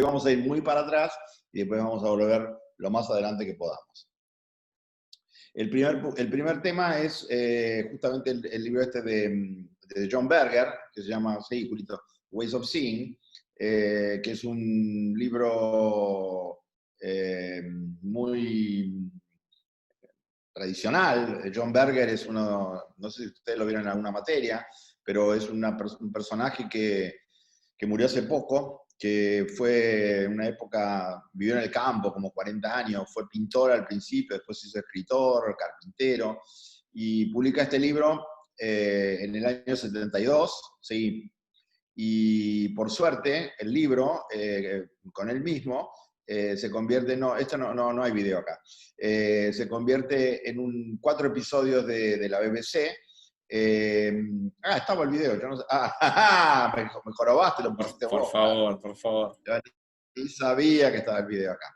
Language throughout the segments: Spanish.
vamos a ir muy para atrás y después vamos a volver lo más adelante que podamos. El primer tema es justamente el libro este de John Berger, que se llama, sí, Julito, Ways of Seeing, que es un libro muy tradicional. John Berger es uno, no sé si ustedes lo vieron en alguna materia, pero es un personaje que murió hace poco, que fue en una época, vivió en el campo como 40 años, fue pintor al principio, después se hizo escritor, carpintero, y publica este libro en el año 72, ¿sí? Y por suerte, el libro, con él mismo, se convierte, no hay video acá, se convierte en 4 episodios de la BBC. Estaba el video, yo no sé, me jorobaste, lo pusiste Por vos. favor, por favor. Yo ni sabía que estaba el video acá.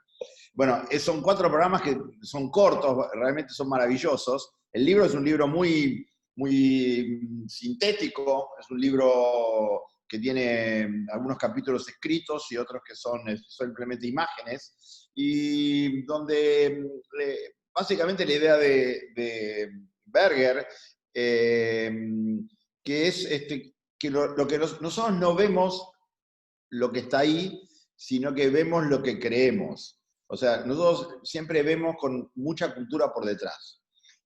Bueno, son 4 programas que son cortos, realmente son maravillosos. El libro es un libro muy, muy sintético, es un libro que tiene algunos capítulos escritos y otros que son simplemente imágenes, y donde básicamente la idea de Berger, que es que lo que nosotros no vemos lo que está ahí, sino que vemos lo que creemos. O sea, nosotros siempre vemos con mucha cultura por detrás.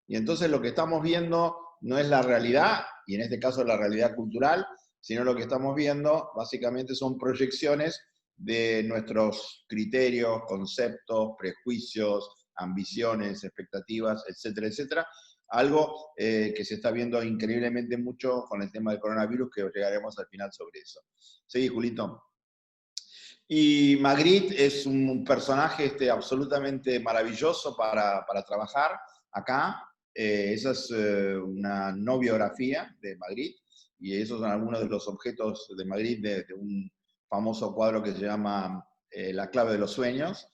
Y entonces lo que estamos viendo no es la realidad, y en este caso la realidad cultural, sino lo que estamos viendo básicamente son proyecciones de nuestros criterios, conceptos, prejuicios, ambiciones, expectativas, etcétera, etcétera. Algo que se está viendo increíblemente mucho con el tema del coronavirus, que llegaremos al final sobre eso. Sí, Julito. Y Magritte es un personaje absolutamente maravilloso para trabajar acá. Esa es una no biografía de Magritte, y esos son algunos de los objetos de Magritte de un famoso cuadro que se llama La clave de los sueños,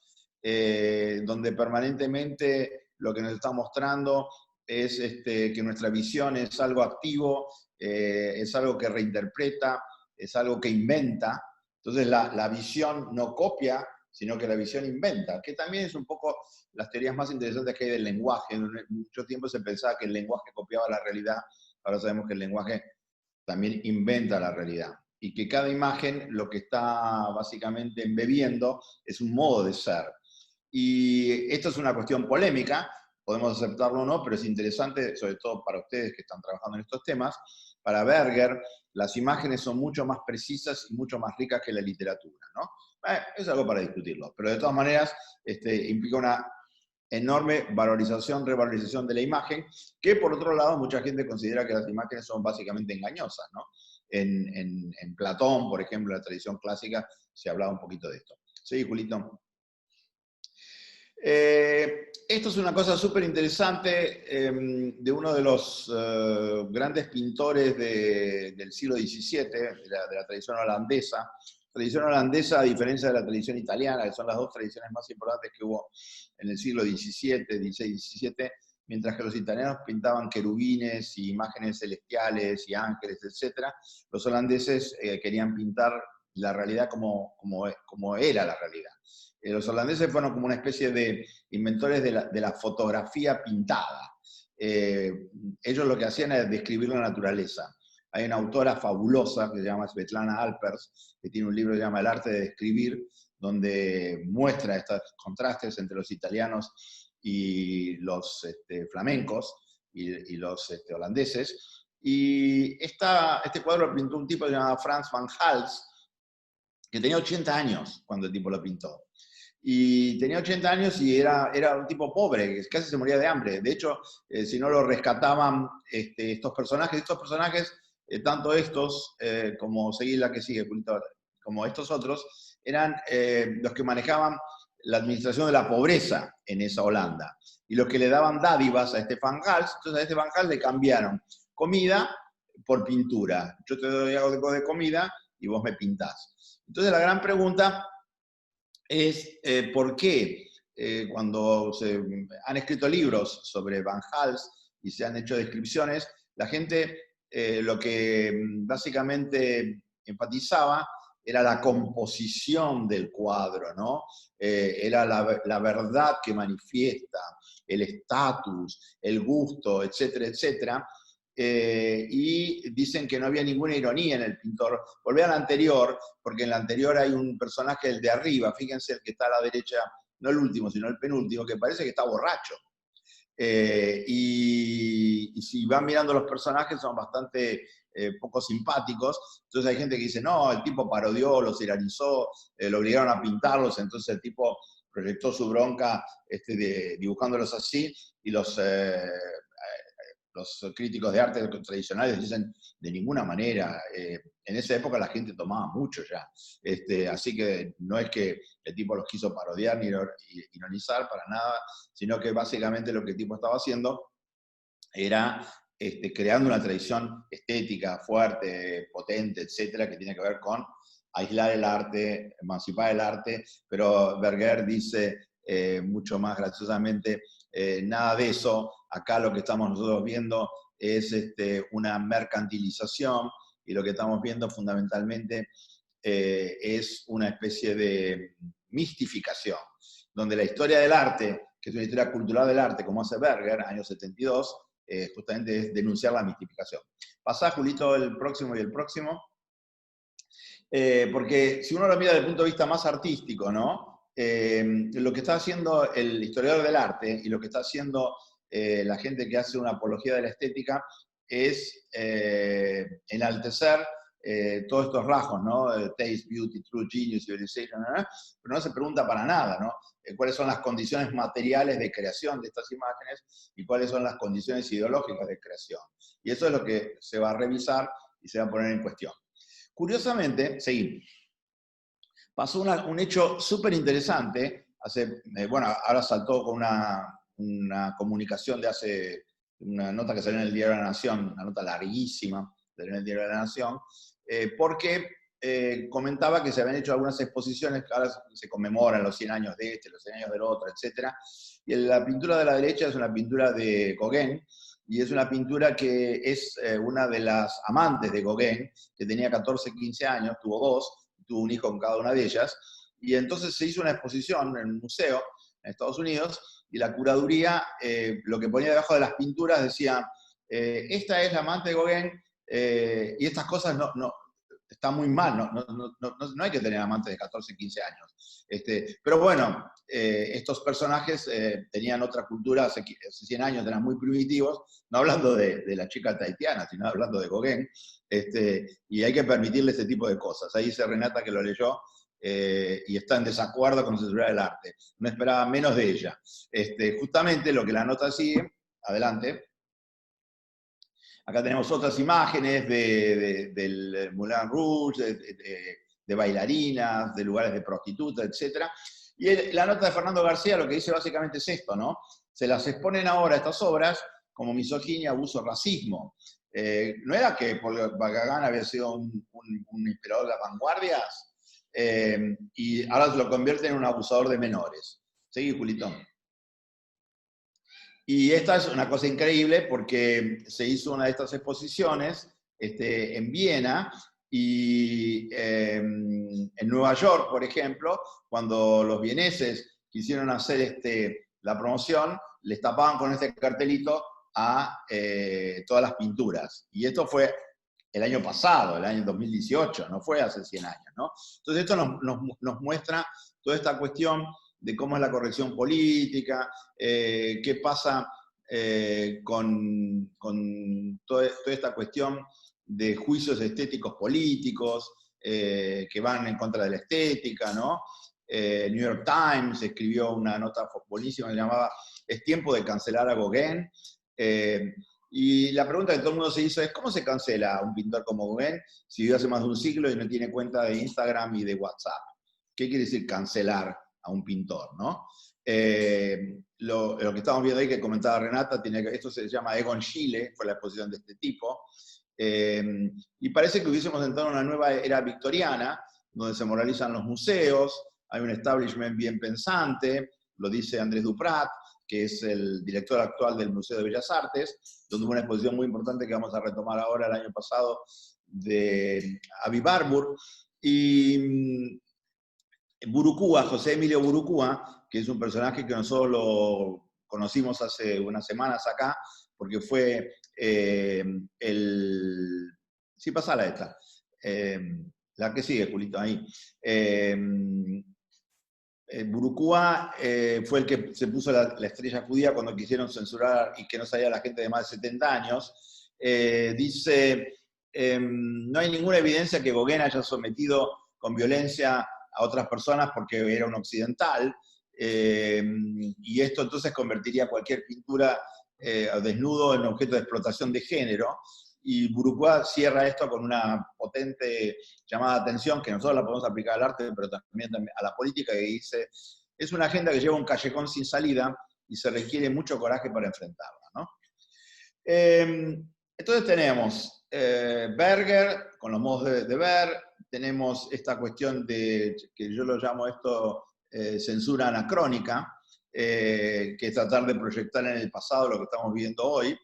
donde permanentemente lo que nos está mostrando es que nuestra visión es algo activo, es algo que reinterpreta, es algo que inventa. Entonces la visión no copia, sino que la visión inventa, que también es un poco las teorías más interesantes que hay del lenguaje. En mucho tiempo se pensaba que el lenguaje copiaba la realidad, ahora sabemos que el lenguaje también inventa la realidad, y que cada imagen lo que está básicamente embebiendo es un modo de ser. Y esto es una cuestión polémica, podemos aceptarlo o no, pero es interesante, sobre todo para ustedes que están trabajando en estos temas. Para Berger, las imágenes son mucho más precisas y mucho más ricas que la literatura, ¿no? Es algo para discutirlo, pero de todas maneras implica una enorme valorización, revalorización de la imagen, que por otro lado mucha gente considera que las imágenes son básicamente engañosas, ¿no? En Platón, por ejemplo, en la tradición clásica, se hablaba un poquito de esto. Sí, Julito. Esto es una cosa súper interesante de uno de los grandes pintores del siglo XVII, de la tradición holandesa. La tradición holandesa, a diferencia de la tradición italiana, que son las 2 tradiciones más importantes que hubo en el siglo XVII, XVI, XVII, mientras que los italianos pintaban querubines y imágenes celestiales y ángeles, etc., los holandeses querían pintar la realidad como era la realidad. Los holandeses fueron como una especie de inventores de la fotografía pintada. Ellos lo que hacían era describir la naturaleza. Hay una autora fabulosa que se llama Svetlana Alpers, que tiene un libro que se llama El arte de describir, donde muestra estos contrastes entre los italianos y los flamencos y los holandeses. Y este cuadro lo pintó un tipo que se llama Frans van Hals, que tenía 80 años cuando el tipo lo pintó. Y tenía 80 años y era un tipo pobre, que casi se moría de hambre. De hecho, si no lo rescataban estos personajes, tanto estos como seguir la que sigue, como estos otros, eran los que manejaban la administración de la pobreza en esa Holanda. Y los que le daban dádivas a Van Hals, entonces a Van Hals le cambiaron comida por pintura. Yo te doy algo de comida y vos me pintás. Entonces la gran pregunta es por qué cuando se han escrito libros sobre Van Hals y se han hecho descripciones, la gente lo que básicamente enfatizaba era la composición del cuadro, ¿no? Era la verdad que manifiesta, el estatus, el gusto, etcétera, etcétera. Y dicen que no había ninguna ironía en el pintor. Volvé al anterior, porque en el anterior hay un personaje, el de arriba, fíjense el que está a la derecha, no el último, sino el penúltimo, que parece que está borracho. Y si van mirando los personajes son bastante poco simpáticos, entonces hay gente que dice, no, el tipo parodió, los ironizó, lo obligaron a pintarlos, entonces el tipo proyectó su bronca dibujándolos así, y los críticos de arte tradicionales dicen, de ninguna manera, en esa época la gente tomaba mucho ya, así que no es que el tipo los quiso parodiar ni ironizar para nada, sino que básicamente lo que el tipo estaba haciendo era creando una tradición estética fuerte, potente, etcétera, que tiene que ver con aislar el arte, emancipar el arte, pero Berger dice mucho más graciosamente, nada de eso, acá lo que estamos nosotros viendo es una mercantilización, y lo que estamos viendo fundamentalmente es una especie de mistificación, donde la historia del arte, que es una historia cultural del arte, como hace Berger, año 72, justamente es denunciar la mistificación. Pasá, Julito, el próximo y el próximo. Porque si uno lo mira desde el punto de vista más artístico, ¿no? Lo que está haciendo el historiador del arte y lo que está haciendo la gente que hace una apología de la estética es enaltecer todos estos rasgos, ¿no? Taste, beauty, true genius, civilization, ¿no? Pero no se pregunta para nada, ¿no? Cuáles son las condiciones materiales de creación de estas imágenes y cuáles son las condiciones ideológicas de creación. Y eso es lo que se va a revisar y se va a poner en cuestión. Curiosamente, seguimos. Pasó un hecho súper interesante, bueno, ahora saltó con una comunicación de hace, una nota que salió en el Diario de la Nación, una nota larguísima, salió en el Diario de la Nación, porque comentaba que se habían hecho algunas exposiciones, que ahora se conmemoran los 100 años de los 100 años del otro, etc. Y la pintura de la derecha es una pintura de Gauguin, y es una pintura que es una de las amantes de Gauguin, que tenía 14, 15 años, tuvo dos, tuvo un hijo con cada una de ellas, y entonces se hizo una exposición en un museo en Estados Unidos, y la curaduría, lo que ponía debajo de las pinturas decía, esta es la amante de Gauguin, y estas cosas está muy mal, no hay que tener amantes de 14, 15 años. Pero bueno, estos personajes tenían otra cultura, hace 100 años eran muy primitivos, no hablando de la chica tahitiana, sino hablando de Gauguin, y hay que permitirle ese tipo de cosas. Ahí dice Renata que lo leyó, y está en desacuerdo con la censura del arte. No esperaba menos de ella. Justamente lo que la nota sigue, adelante. Acá tenemos otras imágenes del Moulin Rouge, de bailarinas, de lugares de prostitutas, etc. Y la nota de Fernando García lo que dice básicamente es esto, ¿no? Se las exponen ahora estas obras como misoginia, abuso, racismo. ¿No era que Gauguin había sido un inspirador de las vanguardias? Y ahora se lo convierte en un abusador de menores. Seguí, Julito. Y esta es una cosa increíble porque se hizo una de estas exposiciones en Viena y en Nueva York, por ejemplo, cuando los vieneses quisieron hacer la promoción, les tapaban con este cartelito a todas las pinturas. Y esto fue el año pasado, el año 2018, no fue hace 100 años, ¿no? Entonces esto nos muestra toda esta cuestión de cómo es la corrección política, qué pasa con toda esta cuestión de juicios estéticos políticos que van en contra de la estética, ¿no? New York Times escribió una nota buenísima que llamaba "Es tiempo de cancelar a Gauguin". Y la pregunta que todo el mundo se hizo es, ¿cómo se cancela a un pintor como Gauguin si vivió hace más de un siglo y no tiene cuenta de Instagram y de WhatsApp? ¿Qué quiere decir cancelar a un pintor, no? Lo que estamos viendo ahí, que comentaba Renata, esto se llama Egon Schiele, fue la exposición de este tipo, y parece que hubiésemos entrado en una nueva era victoriana, donde se moralizan los museos, hay un establishment bien pensante, lo dice Andrés Duprat, que es el director actual del Museo de Bellas Artes, donde hubo una exposición muy importante que vamos a retomar ahora el año pasado de Avi Barbour, Y Burucúa, José Emilio Burucúa, que es un personaje que nosotros lo conocimos hace unas semanas acá, porque fue el... Sí, pasala esta. La que sigue, Julito, ahí. Burucúa fue el que se puso la estrella judía cuando quisieron censurar y que no salía la gente de más de 70 años. Dice, no hay ninguna evidencia que Gauguin haya sometido con violencia a otras personas porque era un occidental, y esto entonces convertiría cualquier pintura desnudo en objeto de explotación de género. Y Burucúa cierra esto con una potente llamada de atención, que nosotros la podemos aplicar al arte, pero también a la política, que dice, es una agenda que lleva un callejón sin salida y se requiere mucho coraje para enfrentarla, ¿no? Entonces tenemos Berger, con los modos de ver, tenemos esta cuestión de, que yo lo llamo esto, censura anacrónica, que es tratar de proyectar en el pasado lo que estamos viendo hoy.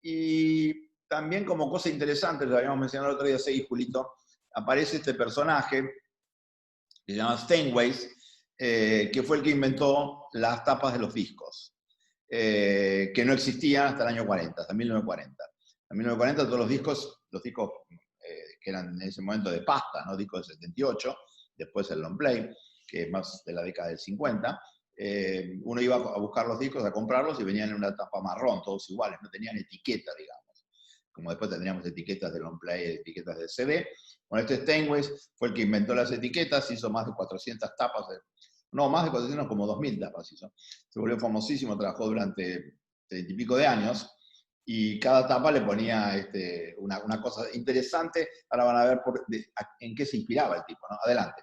Y también como cosa interesante, lo habíamos mencionado el otro día, sí, Julito, aparece este personaje que se llama Steinway, que fue el que inventó las tapas de los discos, que no existían hasta el año 40, hasta 1940. En 1940 todos los discos que eran en ese momento de pasta, ¿no? Discos del 78, después el long play, que es más de la década del 50, uno iba a buscar los discos, a comprarlos y venían en una tapa marrón, todos iguales, no tenían etiqueta, digamos. Como después tendríamos etiquetas de long play, etiquetas de CD. Bueno, este Steinway fue el que inventó las etiquetas, hizo más de 400 tapas, no, más de 400, como 2000 tapas hizo. Se volvió famosísimo, trabajó durante 30 y pico de años, y cada tapa le ponía una cosa interesante. Ahora van a ver en qué se inspiraba el tipo, ¿no? Adelante.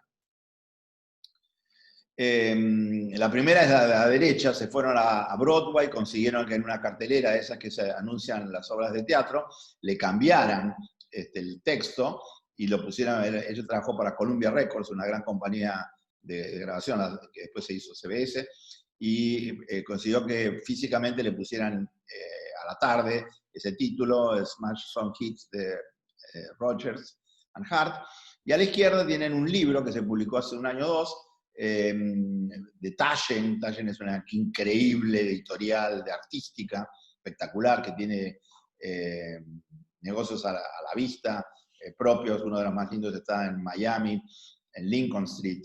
La primera es la derecha, se fueron a Broadway, consiguieron que en una cartelera de esas que se anuncian las obras de teatro, le cambiaran el texto y lo pusieran. Ella trabajó para Columbia Records, una gran compañía de grabación, que después se hizo CBS, y consiguió que físicamente le pusieran a la tarde ese título, Smash Song Hits de Rodgers and Hart. Y a la izquierda tienen un libro que se publicó hace un año o dos, de Taschen. Taschen es una increíble editorial de artística, espectacular, que tiene negocios a la vista, propios. Uno de los más lindos está en Miami, en Lincoln Street,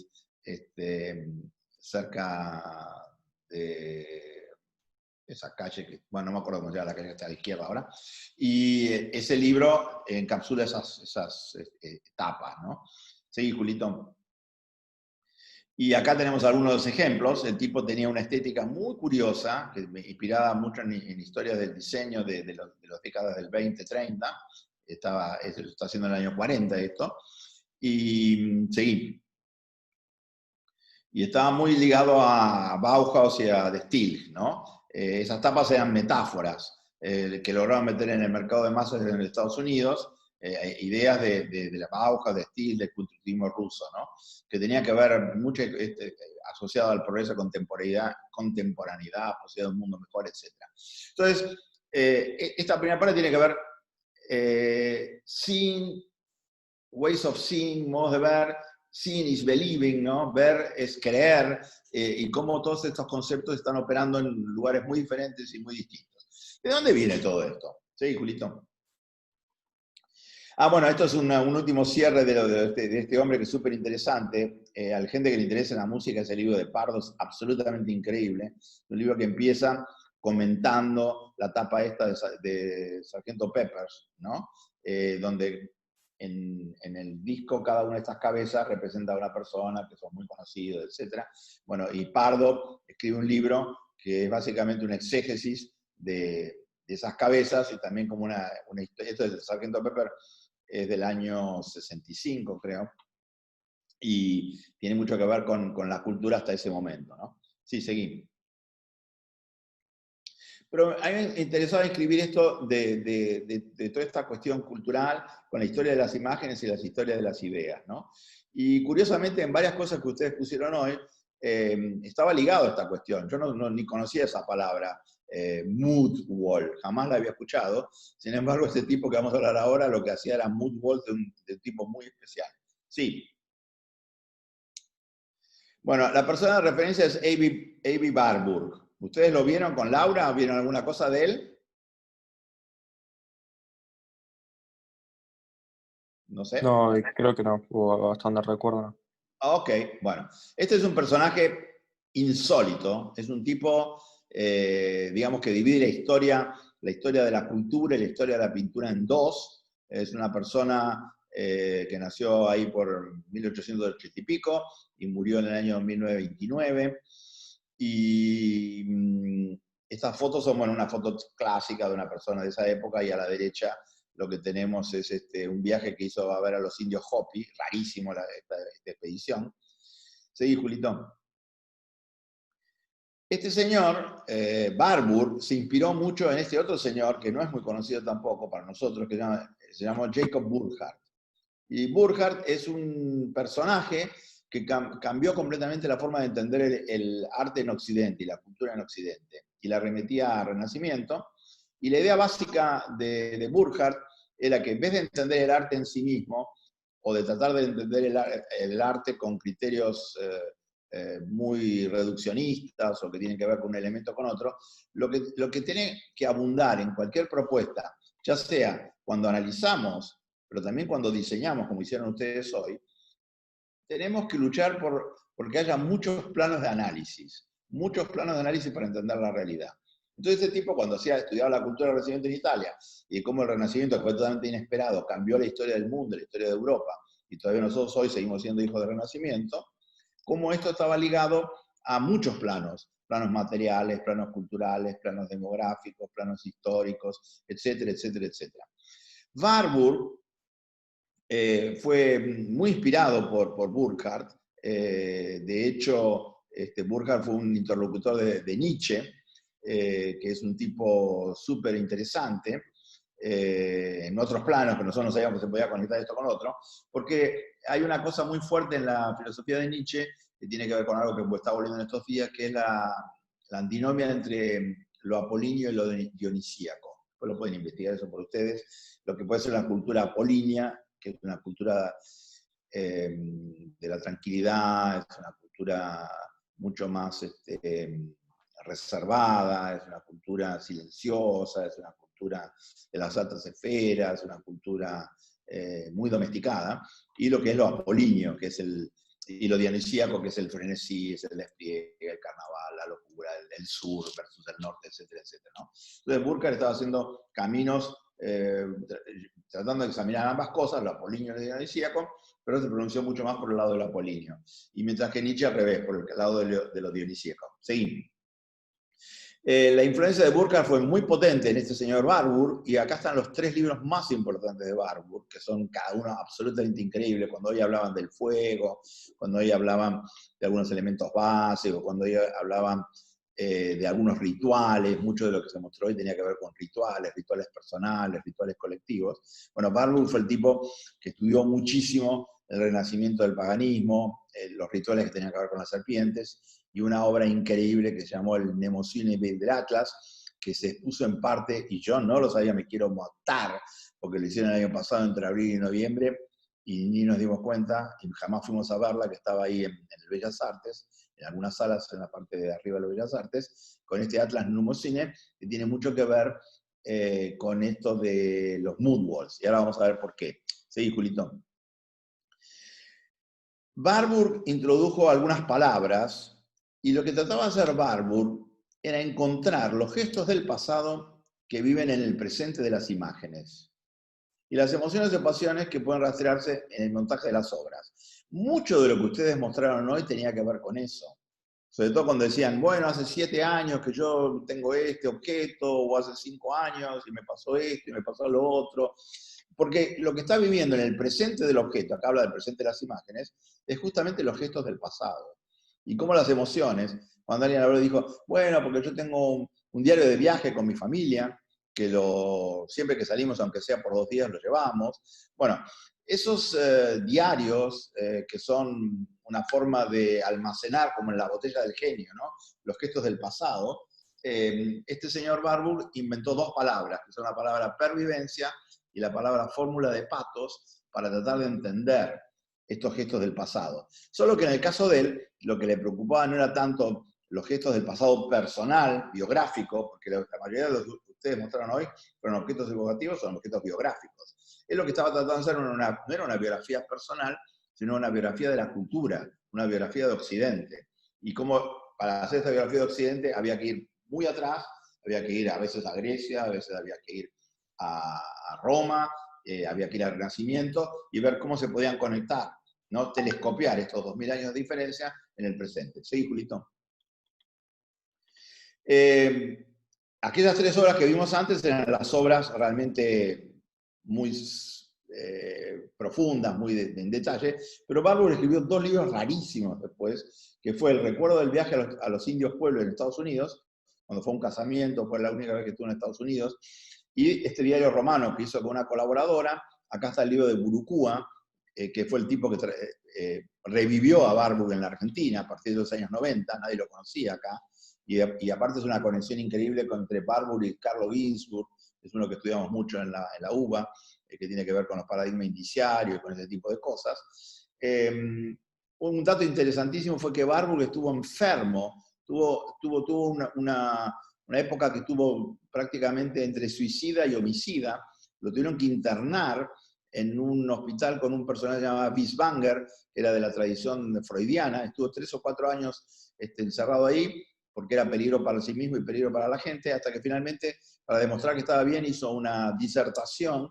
cerca de esa calle, que, bueno, no me acuerdo cómo se llama la calle que está a la izquierda ahora. Y ese libro encapsula esas etapas, ¿no? Sí, Julito. Y acá tenemos algunos de los ejemplos. El tipo tenía una estética muy curiosa, que me inspiraba mucho en historias del diseño de las décadas del 20, 30. Eso está haciendo en el año 40 esto. Y seguí. Y estaba muy ligado a Bauhaus y a The Steel, ¿no? Esas tapas eran metáforas que lograron meter en el mercado de masas en Estados Unidos, ideas de la Bauhaus, de Steel, del culturismo ruso, ¿no? Que tenía que ver mucho asociado al progreso, contemporaneidad, posibilidad de un mundo mejor, etc. Entonces, esta primera parte tiene que ver seeing, ways of seeing, modos de ver. Seeing is believing, ¿no? Ver es creer, y cómo todos estos conceptos están operando en lugares muy diferentes y muy distintos. ¿De dónde viene todo esto? ¿Sí, Julito? Bueno, esto es un último cierre de este hombre que es súper interesante. A la gente que le interesa la música, ese libro de Pardo es absolutamente increíble. Un libro que empieza comentando la tapa esta de Sgt. Peppers, ¿no? Donde en el disco cada una de estas cabezas representa a una persona que son muy conocidos, etc. Bueno, y Pardo escribe un libro que es básicamente un exégesis de esas cabezas, y también como una historia. Esto es de Sgt. Pepper, es del año 65, creo, y tiene mucho que ver con la cultura hasta ese momento, ¿no? Sí, seguimos. Pero a mí me interesaba escribir esto de toda esta cuestión cultural con la historia de las imágenes y las historias de las ideas, ¿no? Y curiosamente, en varias cosas que ustedes pusieron hoy, estaba ligado a esta cuestión. Yo ni conocía esa palabra, mood wall, jamás la había escuchado. Sin embargo, este tipo que vamos a hablar ahora, lo que hacía era mood wall de un tipo muy especial. Sí. Bueno, la persona de referencia es Aby Warburg. ¿Ustedes lo vieron con Laura? ¿Vieron alguna cosa de él? No sé. No, creo que no, o bastante recuerdo, ¿no? Ok, bueno. Este es un personaje insólito. Es un tipo, digamos, que divide la historia de la cultura y la historia de la pintura en dos. Es una persona que nació ahí por 1880 y pico y murió en el año 1929. Y estas fotos son, bueno, una foto clásica de una persona de esa época, y a la derecha lo que tenemos es un viaje que hizo a ver a los indios Hopi, rarísimo esta expedición. Seguí, Julito. Este señor, Barbour, se inspiró mucho en este otro señor, que no es muy conocido tampoco para nosotros, que se llamó Jacob Burckhardt. Y Burckhardt es un personaje que cambió completamente la forma de entender el arte en Occidente y la cultura en Occidente, y la remetía al Renacimiento. Y la idea básica de Burckhardt era que, en vez de entender el arte en sí mismo, o de tratar de entender el arte con criterios muy reduccionistas o que tienen que ver con un elemento con otro, lo que tiene que abundar en cualquier propuesta, ya sea cuando analizamos, pero también cuando diseñamos, como hicieron ustedes hoy, tenemos que luchar porque haya muchos planos de análisis para entender la realidad. Entonces este tipo, cuando estudiaba la cultura del Renacimiento en Italia, y cómo el Renacimiento, que fue totalmente inesperado, cambió la historia del mundo, la historia de Europa, y todavía nosotros hoy seguimos siendo hijos del Renacimiento, cómo esto estaba ligado a muchos planos materiales, planos culturales, planos demográficos, planos históricos, etcétera, etcétera, etcétera. Warburg fue muy inspirado por Burckhardt. De hecho, Burckhardt fue un interlocutor de Nietzsche, que es un tipo súper interesante, en otros planos, que nosotros no sabíamos que se podía conectar esto con otro, porque hay una cosa muy fuerte en la filosofía de Nietzsche que tiene que ver con algo que está volviendo en estos días, que es la antinomia entre lo apolíneo y lo dionisíaco. Pues lo pueden investigar eso por ustedes. Lo que puede ser la cultura apolínea, que es una cultura de la tranquilidad, es una cultura mucho más reservada, es una cultura silenciosa, es una cultura de las altas esferas, es una cultura muy domesticada, y lo que es lo apolíneo, que es y lo dionisíaco, que es el frenesí, es el despliegue, el carnaval, la locura, el sur versus el norte, etcétera, etcétera, ¿no? Entonces Burckhardt estaba haciendo caminos tratando de examinar ambas cosas, lo apolíneo y lo dionisíaco, pero se pronunció mucho más por el lado del apolíneo. Y mientras que Nietzsche al revés, por el lado de lo dionisíaco. Seguimos. La influencia de Burckhardt fue muy potente en este señor Warburg, y acá están los tres libros más importantes de Warburg, que son cada uno absolutamente increíbles. Cuando hoy hablaban del fuego, cuando hoy hablaban de algunos elementos básicos, cuando hoy hablaban de algunos rituales, mucho de lo que se mostró hoy tenía que ver con rituales personales, rituales colectivos. Bueno, Warburg fue el tipo que estudió muchísimo el renacimiento del paganismo, los rituales que tenían que ver con las serpientes, y una obra increíble que se llamó el Mnemosyne del Atlas, que se expuso en parte, y yo no lo sabía, me quiero matar, porque lo hicieron el año pasado entre abril y noviembre, y ni nos dimos cuenta, y jamás fuimos a verla, que estaba ahí en el Bellas Artes, en algunas salas en la parte de arriba de los Bellas Artes, con este Atlas Mnemosyne, que tiene mucho que ver con esto de los mood walls, y ahora vamos a ver por qué. Seguí, Julito. Warburg introdujo algunas palabras, y lo que trataba de hacer Warburg era encontrar los gestos del pasado que viven en el presente de las imágenes, y las emociones y pasiones que pueden rastrearse en el montaje de las obras. Mucho de lo que ustedes mostraron hoy tenía que ver con eso. Sobre todo cuando decían, bueno, hace 7 años que yo tengo este objeto, o hace 5 años y me pasó esto y me pasó lo otro. Porque lo que está viviendo en el presente del objeto, acá habla del presente de las imágenes, es justamente los gestos del pasado. Y cómo las emociones, cuando alguien habló dijo, bueno, porque yo tengo un diario de viaje con mi familia, que siempre que salimos, aunque sea por 2 días, lo llevamos. Bueno, esos diarios que son una forma de almacenar, como en la botella del genio, ¿no? Los gestos del pasado, este señor Warburg inventó 2 palabras, que son la palabra pervivencia y la palabra fórmula de Patos, para tratar de entender estos gestos del pasado. Solo que en el caso de él, lo que le preocupaba no era tanto los gestos del pasado personal, biográfico, porque la mayoría de los que ustedes mostraron hoy fueron objetos evocativos, son objetos biográficos. Él lo que estaba tratando de hacer no era una biografía personal, sino una biografía de la cultura, una biografía de Occidente. Y como para hacer esta biografía de Occidente había que ir muy atrás, había que ir a veces a Grecia, a veces había que ir a Roma, había que ir al Renacimiento y ver cómo se podían conectar, ¿no? Telescopiar estos 2000 años de diferencia en el presente. ¿Sí, Julito? Aquellas 3 obras que vimos antes eran las obras realmente muy profundas, muy en detalle, pero Barbour escribió 2 libros rarísimos después, que fue El recuerdo del viaje a los indios pueblos en Estados Unidos, cuando fue un casamiento, fue la única vez que estuvo en Estados Unidos, y este diario romano que hizo con una colaboradora. Acá está el libro de Burucúa, que fue el tipo que revivió a Barbour en la Argentina a partir de los años 90, nadie lo conocía acá, y aparte es una conexión increíble entre Barbour y Carlo Ginzburg, es uno que estudiamos mucho en la UBA, que tiene que ver con los paradigmas indiciarios y con ese tipo de cosas. Un dato interesantísimo fue que Barbour estuvo enfermo, tuvo una época que estuvo prácticamente entre suicida y homicida, lo tuvieron que internar en un hospital con un personaje llamado Biesbanger, que era de la tradición freudiana, estuvo 3 o 4 años encerrado ahí, porque era peligro para sí mismo y peligro para la gente, hasta que finalmente, para demostrar que estaba bien, hizo una disertación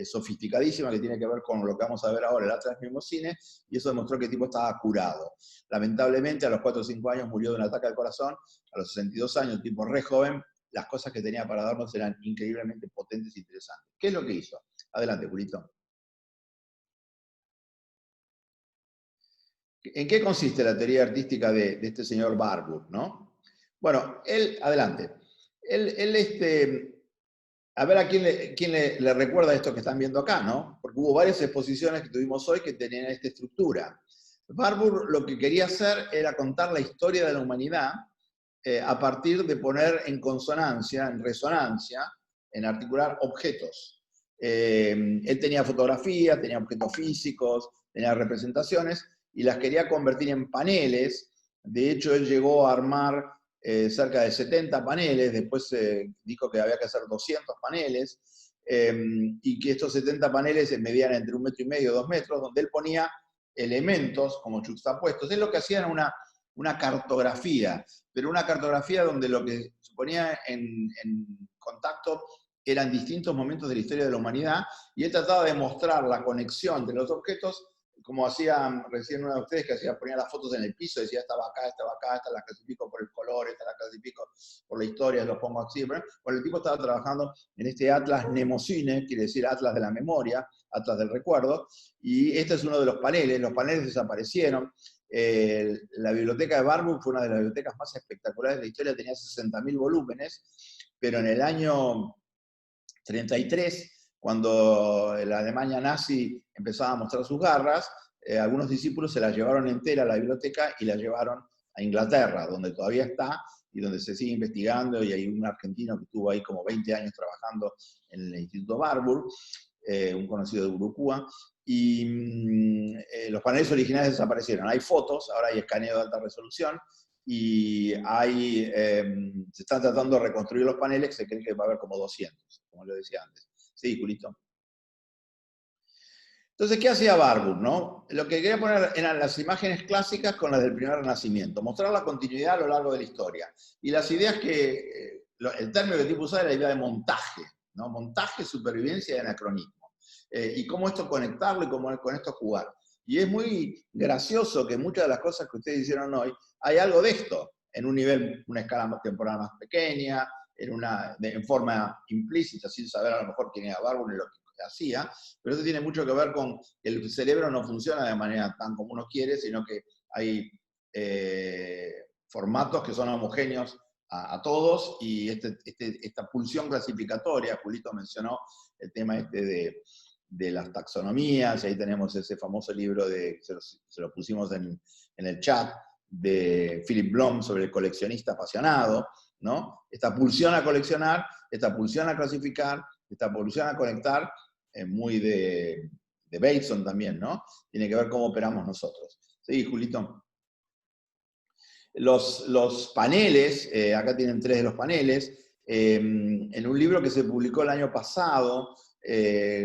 sofisticadísima que tiene que ver con lo que vamos a ver ahora, el Atlas Mimosine, y eso demostró que el tipo estaba curado. Lamentablemente, a los 4 o 5 años murió de un ataque al corazón, a los 62 años, tipo re joven, las cosas que tenía para darnos eran increíblemente potentes e interesantes. ¿Qué es lo que hizo? Adelante, Julito. ¿En qué consiste la teoría artística de este señor Barbour, no? Bueno, él, adelante. A ver a quién le recuerda esto que están viendo acá, ¿no? Porque hubo varias exposiciones que tuvimos hoy que tenían esta estructura. Barbour lo que quería hacer era contar la historia de la humanidad a partir de poner en consonancia, en resonancia, en articular objetos. Él tenía fotografías, tenía objetos físicos, tenía representaciones, y las quería convertir en paneles. De hecho, él llegó a armar cerca de 70 paneles, después dijo que había que hacer 200 paneles, y que estos 70 paneles se medían entre 1,5 metros y 2 metros, donde él ponía elementos como juxtapuestos. Él lo que hacía era una cartografía, pero una cartografía donde lo que se ponía en contacto eran distintos momentos de la historia de la humanidad, y él trataba de mostrar la conexión de los objetos, como hacía recién una de ustedes, que ponía las fotos en el piso, decía estaba acá, esta la clasifico por el color, esta la clasifico por la historia, los pongo así. Bueno, el tipo estaba trabajando en este Atlas Mnemosine, quiere decir Atlas de la memoria, Atlas del recuerdo, y este es uno de los paneles desaparecieron. La biblioteca de Barbour fue una de las bibliotecas más espectaculares de la historia, tenía 60.000 volúmenes, pero en el año 33, cuando la Alemania nazi empezaba a mostrar sus garras, algunos discípulos se la llevaron entera a la biblioteca y la llevaron a Inglaterra, donde todavía está y donde se sigue investigando, y hay un argentino que estuvo ahí como 20 años trabajando en el Instituto Barbour, un conocido de Urucúa, y los paneles originales desaparecieron. Hay fotos, ahora hay escaneo de alta resolución, y se están tratando de reconstruir los paneles, se cree que va a haber como 200, como lo decía antes. Sí, Julito. Entonces, ¿qué hacía Barbour, no? Lo que quería poner eran las imágenes clásicas con las del primer Renacimiento, mostrar la continuidad a lo largo de la historia. Y las ideas el término que el tipo usaba era la idea de montaje, ¿no? Montaje, supervivencia y anacronismo. Y cómo esto conectarlo y cómo con esto jugar. Y es muy gracioso que muchas de las cosas que ustedes hicieron hoy, hay algo de esto, en un nivel, una escala temporal más pequeña, en forma implícita, sin saber a lo mejor quién era Barbour ni lo que hacía, pero eso tiene mucho que ver con que el cerebro no funciona de manera tan como uno quiere, sino que hay formatos que son homogéneos a todos, y esta pulsión clasificatoria, Julito mencionó el tema de las taxonomías, y ahí tenemos ese famoso libro, se lo pusimos en el chat, de Philip Bloom sobre el coleccionista apasionado, ¿no? Esta pulsión a coleccionar, esta pulsión a clasificar, esta pulsión a conectar, muy de de Bateson también, ¿no? Tiene que ver cómo operamos nosotros. Sí, Julito. Los paneles, acá tienen 3 de los paneles, en un libro que se publicó el año pasado,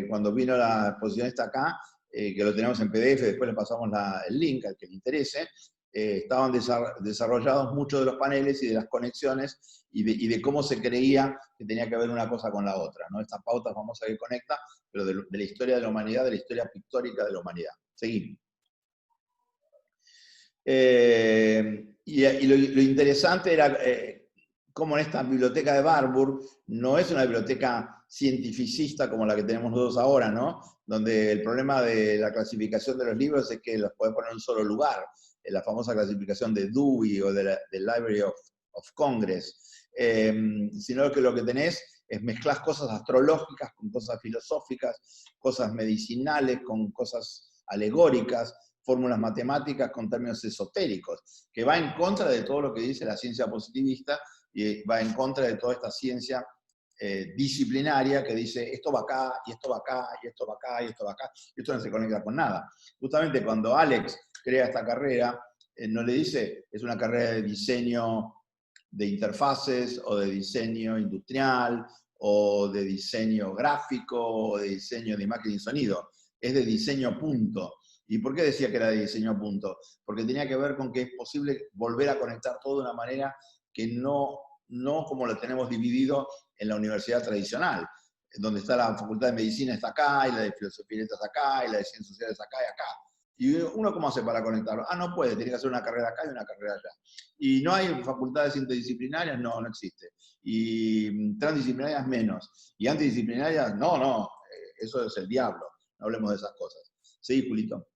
cuando vino la exposición esta acá, que lo tenemos en PDF, después le pasamos el link al que le interese, estaban desarrollados muchos de los paneles y de las conexiones y de cómo se creía que tenía que ver una cosa con la otra, ¿no? Estas pautas famosas que conecta, pero de la historia de la humanidad, de la historia pictórica de la humanidad. Seguimos. Y lo interesante era cómo en esta biblioteca de Warburg no es una biblioteca cientificista como la que tenemos nosotros ahora, ¿no? Donde el problema de la clasificación de los libros es que los podés poner en un solo lugar, en la famosa clasificación de Dewey o del Library of Congress, sino que lo que tenés es mezclar cosas astrológicas con cosas filosóficas, cosas medicinales con cosas alegóricas, fórmulas matemáticas con términos esotéricos, que va en contra de todo lo que dice la ciencia positivista y va en contra de toda esta ciencia disciplinaria que dice esto va acá, y esto va acá, y esto va acá, y esto va acá, y esto no se conecta con nada. Justamente cuando Alex crea esta carrera, no le dice es una carrera de diseño de interfaces, o de diseño industrial, o de diseño gráfico, o de diseño de imagen y sonido. Es de diseño punto. ¿Y por qué decía que era de diseño punto? Porque tenía que ver con que es posible volver a conectar todo de una manera que no como lo tenemos dividido en la universidad tradicional, donde está la facultad de medicina está acá, y la de filosofía está acá, y la de ciencias sociales acá y acá. ¿Y uno cómo hace para conectarlo? Ah, no puede, tiene que hacer una carrera acá y una carrera allá. ¿Y no hay facultades interdisciplinarias? No, no existe. ¿Y transdisciplinarias? Menos. ¿Y antidisciplinarias? No, eso es el diablo. No hablemos de esas cosas. Sí, Julito.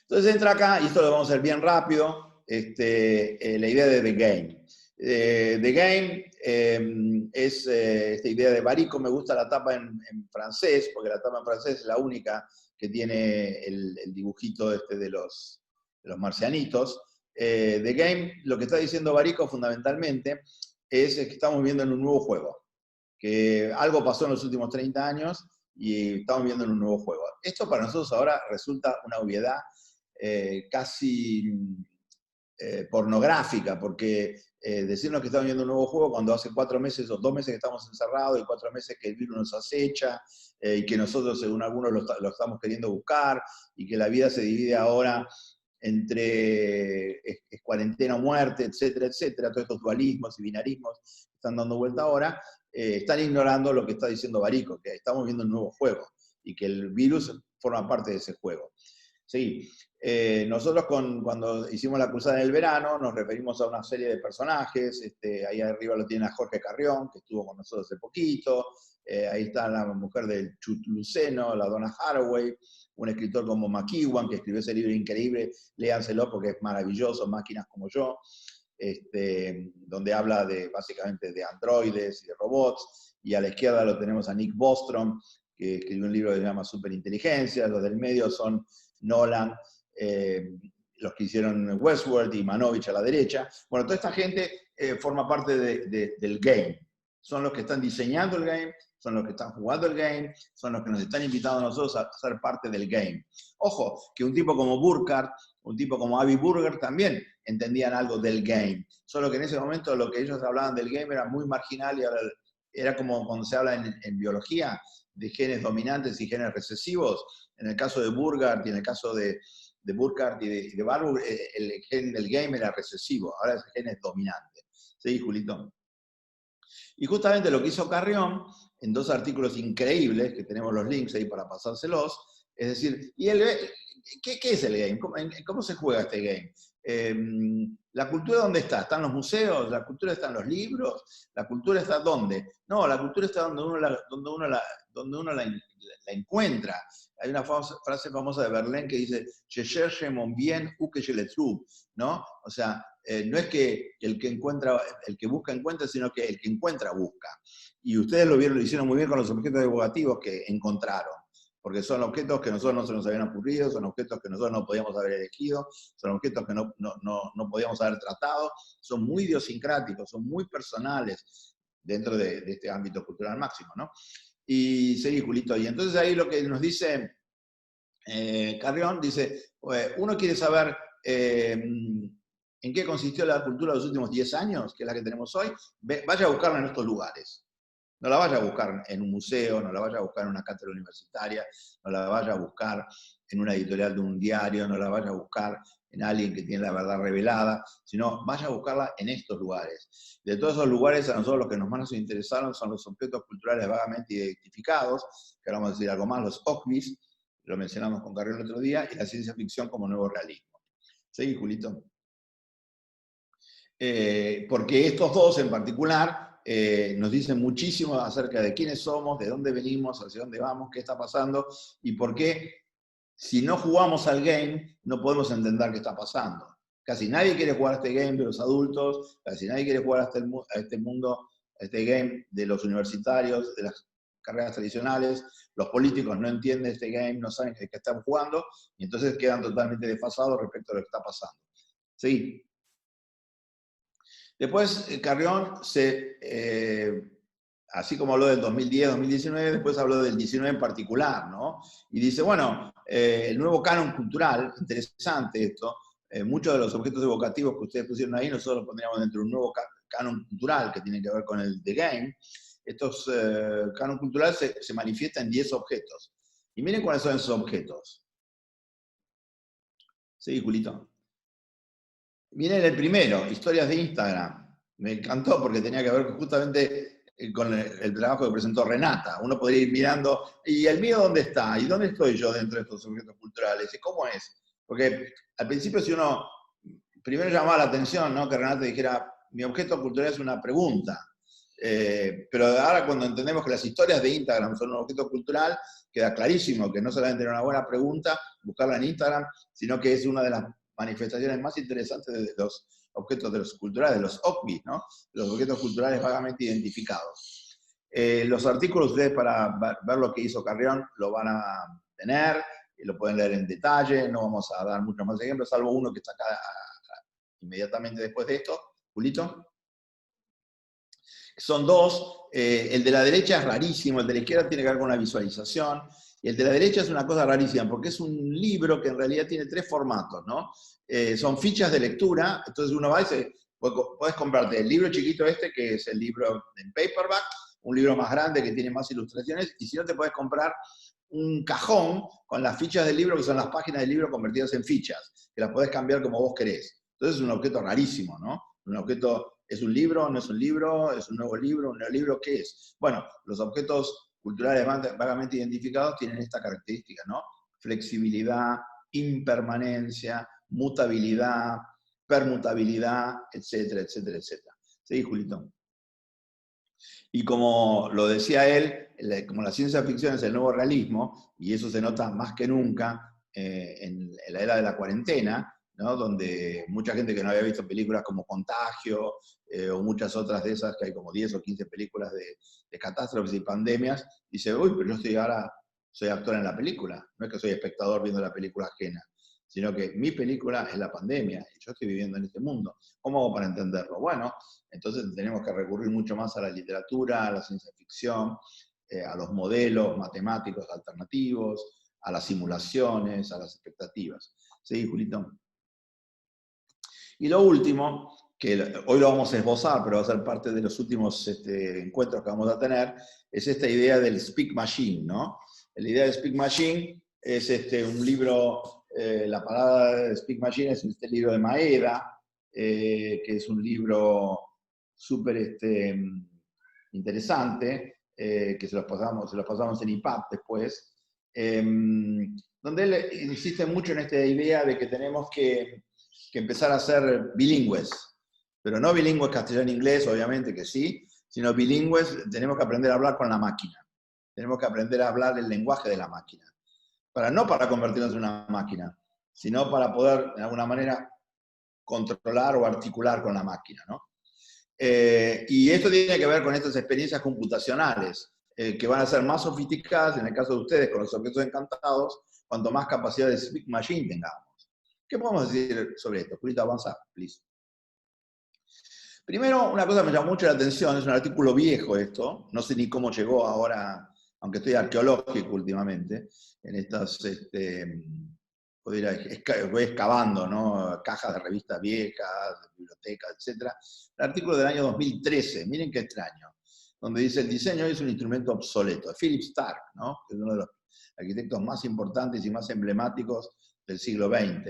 Entonces entra acá, y esto lo vamos a hacer bien rápido, la idea de The Game. The Game es esta idea de Barico. Me gusta la tapa en francés, porque la tapa en francés es la única que tiene el dibujito de los marcianitos. The Game, lo que está diciendo Barico fundamentalmente es que estamos viviendo en un nuevo juego, que algo pasó en los últimos 30 años y estamos viviendo en un nuevo juego. Esto para nosotros ahora resulta una obviedad casi pornográfica, porque decirnos que estamos viendo un nuevo juego cuando hace 4 meses o 2 meses que estamos encerrados y 4 meses que el virus nos acecha y que nosotros, según algunos, lo estamos queriendo buscar, y que la vida se divide ahora entre cuarentena o muerte, etcétera, etcétera, todos estos dualismos y binarismos están dando vuelta ahora, están ignorando lo que está diciendo Barico, que estamos viendo un nuevo juego y que el virus forma parte de ese juego. Sí, nosotros cuando hicimos la cruzada en el verano nos referimos a una serie de personajes. Ahí arriba lo tiene a Jorge Carrión, que estuvo con nosotros hace poquito. Ahí está la mujer del Chutluceno, la Donna Haraway, un escritor como McEwan, que escribió ese libro increíble, léanselo porque es maravilloso, Máquinas como yo, donde habla básicamente de androides y de robots. Y a la izquierda lo tenemos a Nick Bostrom, que escribió un libro que se llama Superinteligencia. Los del medio son Nolan, los que hicieron Westworld, y Manovich a la derecha. Bueno, toda esta gente forma parte del game. Son los que están diseñando el game, son los que están jugando el game, son los que nos están invitando a nosotros a ser parte del game. Ojo, que un tipo como Burkhardt, un tipo como Avi Burger también entendían algo del game. Solo que en ese momento lo que ellos hablaban del game era muy marginal, y ahora era como cuando se habla en biología de genes dominantes y genes recesivos. En el caso de Burkhardt y en el caso de Burkhardt y de Warburg, el gen del game era recesivo, ahora ese gen es dominante. ¿Sí, Julito? Y justamente lo que hizo Carrión, en 2 artículos increíbles, que tenemos los links ahí para pasárselos, es decir, ¿qué es el game? ¿Cómo se juega este game? ¿La cultura dónde está? ¿Está en los museos? ¿La cultura está en los libros? ¿La cultura está dónde? No, la cultura está donde uno la encuentra. Hay una frase famosa de Verlaine que dice, je cherche mon bien ou que je le trouve, ¿no? O sea, no es que el que busca encuentra, sino que el que encuentra busca. Y ustedes lo hicieron muy bien con los objetos divulgativos que encontraron, porque son objetos que nosotros no se nos habían ocurrido, son objetos que nosotros no podíamos haber elegido, son objetos que no podíamos haber tratado, son muy idiosincráticos, son muy personales dentro de este ámbito cultural máximo, ¿no? Y seguí, Julito. Y entonces ahí lo que nos dice Carrión, dice, uno quiere saber en qué consistió la cultura de los últimos 10 años, que es la que tenemos hoy, vaya a buscarla en estos lugares. No la vaya a buscar en un museo, no la vaya a buscar en una cátedra universitaria, no la vaya a buscar en una editorial de un diario, no la vaya a buscar en alguien que tiene la verdad revelada, sino vaya a buscarla en estos lugares. De todos esos lugares, a nosotros los que más nos interesaron son los objetos culturales vagamente identificados, que ahora vamos a decir algo más, los OCBIs, lo mencionamos con Carrión el otro día, y la ciencia ficción como nuevo realismo. ¿Seguí, Julito? Porque estos dos en particular nos dicen muchísimo acerca de quiénes somos, de dónde venimos, hacia dónde vamos, qué está pasando, y por qué, si no jugamos al game, no podemos entender qué está pasando. Casi nadie quiere jugar a este game de los adultos, casi nadie quiere jugar a este mundo, a este game de los universitarios, de las carreras tradicionales. Los políticos no entienden este game, no saben qué están jugando, y entonces quedan totalmente desfasados respecto a lo que está pasando. ¿Sí? Después, Carrión, así como habló del 2010, 2019, después habló del 19 en particular, ¿no? Y dice, bueno, el nuevo canon cultural, interesante esto, muchos de los objetos evocativos que ustedes pusieron ahí, nosotros los pondríamos dentro de un nuevo canon cultural que tiene que ver con el The Game. Estos canon culturales se manifiestan en 10 objetos. Y miren cuáles son esos objetos. Sí, Julito. Miren el primero, historias de Instagram. Me encantó porque tenía que ver justamente con el trabajo que presentó Renata. Uno podría ir mirando, ¿y el mío dónde está? ¿Y dónde estoy yo dentro de estos objetos culturales? ¿Y cómo es? Porque al principio si uno, primero llamaba la atención, ¿no? Que Renata dijera, mi objeto cultural es una pregunta. Pero ahora cuando entendemos que las historias de Instagram son un objeto cultural, queda clarísimo que no solamente era una buena pregunta, buscarla en Instagram, sino que es una de las manifestaciones más interesantes de los objetos de los culturales, de los OCBI, ¿no? Los objetos culturales vagamente identificados. Los artículos ustedes para ver lo que hizo Carrión lo van a tener, y lo pueden leer en detalle, no vamos a dar muchos más ejemplos, salvo uno que está acá inmediatamente después de esto. Julito. Son dos, el de la derecha es rarísimo, el de la izquierda tiene que ver con una visualización, y el de la derecha es una cosa rarísima, porque es un libro que en realidad tiene 3 formatos, ¿no? Son fichas de lectura, entonces uno va y dice, puedes comprarte el libro chiquito este, que es el libro en paperback, un libro más grande que tiene más ilustraciones, y si no te puedes comprar un cajón con las fichas del libro, que son las páginas del libro convertidas en fichas, que las podés cambiar como vos querés. Entonces es un objeto rarísimo, ¿no? Un objeto, ¿es un libro? ¿No es un libro? ¿Es un nuevo libro? ¿Un nuevo libro? ¿Qué es? Bueno, los objetos culturales vagamente identificados tienen esta característica, ¿no? Flexibilidad, impermanencia, mutabilidad, permutabilidad, etcétera, etcétera, etcétera. ¿Sí, Julito? Y como lo decía él, como la ciencia ficción es el nuevo realismo, y eso se nota más que nunca en la era de la cuarentena, ¿no? Donde mucha gente que no había visto películas como Contagio, o muchas otras de esas, que hay como 10 o 15 películas de catástrofes y pandemias, dice, uy, pero yo ahora soy actor en la película, no es que soy espectador viendo la película ajena, sino que mi película es la pandemia, y yo estoy viviendo en este mundo. ¿Cómo hago para entenderlo? Bueno, entonces tenemos que recurrir mucho más a la literatura, a la ciencia ficción, a los modelos matemáticos alternativos, a las simulaciones, a las expectativas. ¿Sí, Julito? Y lo último, que hoy lo vamos a esbozar, pero va a ser parte de los últimos encuentros que vamos a tener, es esta idea del Speak Machine, ¿no? La idea del Speak Machine es un libro, la palabra de Speak Machine es este libro de Maeda, que es un libro súper interesante, que se los pasamos en IPAP después, donde él insiste mucho en esta idea de que tenemos que empezar a ser bilingües, pero no bilingües castellano-inglés, obviamente que sí, sino bilingües, tenemos que aprender a hablar con la máquina, tenemos que aprender a hablar el lenguaje de la máquina, no para convertirnos en una máquina, sino para poder, de alguna manera, controlar o articular con la máquina, ¿no? Y esto tiene que ver con estas experiencias computacionales, que van a ser más sofisticadas, en el caso de ustedes, con los objetos encantados, cuanto más capacidad de Speak Machine tengamos. ¿Qué podemos decir sobre esto? Julita, avanza, please. Primero, una cosa que me llamó mucho la atención, es un artículo viejo esto, no sé ni cómo llegó ahora aunque estoy arqueológico últimamente, en estas, voy excavando, ¿no? Cajas de revistas viejas, de bibliotecas, etc. El artículo del año 2013, miren qué extraño, donde dice: el diseño es un instrumento obsoleto. Philip Stark, ¿no? Que es uno de los arquitectos más importantes y más emblemáticos del siglo XX,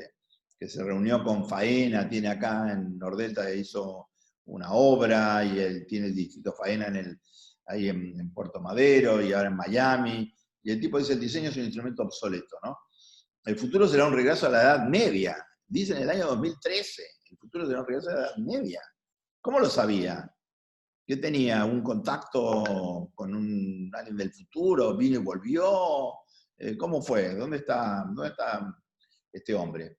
que se reunió con Faena, tiene acá en Nordelta, hizo una obra, y él tiene el distrito Faena ahí en Puerto Madero, y ahora en Miami, y el tipo dice: el diseño es un instrumento obsoleto, ¿no? El futuro será un regreso a la Edad Media. Dice en el año 2013, el futuro será un regreso a la Edad Media. ¿Cómo lo sabía? ¿Qué tenía? ¿Un contacto con alguien del futuro? ¿Vino y volvió? ¿Cómo fue? ¿Dónde está este hombre?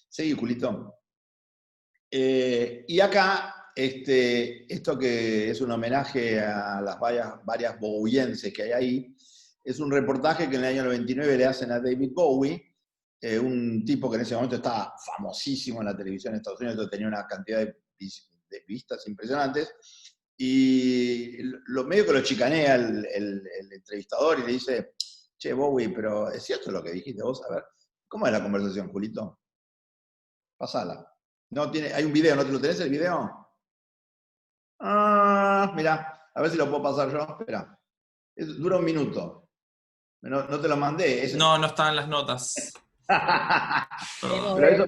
Seguí, Julito. Y acá, esto que es un homenaje a las varias bowienses que hay ahí, es un reportaje que en el año 99 le hacen a David Bowie, un tipo que en ese momento estaba famosísimo en la televisión de Estados Unidos, tenía una cantidad de vistas impresionantes, y lo medio que lo chicanea el entrevistador y le dice: che, Bowie, pero ¿es cierto lo que dijiste vos? A ver, ¿cómo es la conversación, Julito? Pasala. No tiene, hay un video, ¿no te lo tenés el video? Ah, mirá, a ver si lo puedo pasar yo. Espera. Dura 1 minuto. No te lo mandé. No, no está en las notas. Pero eso,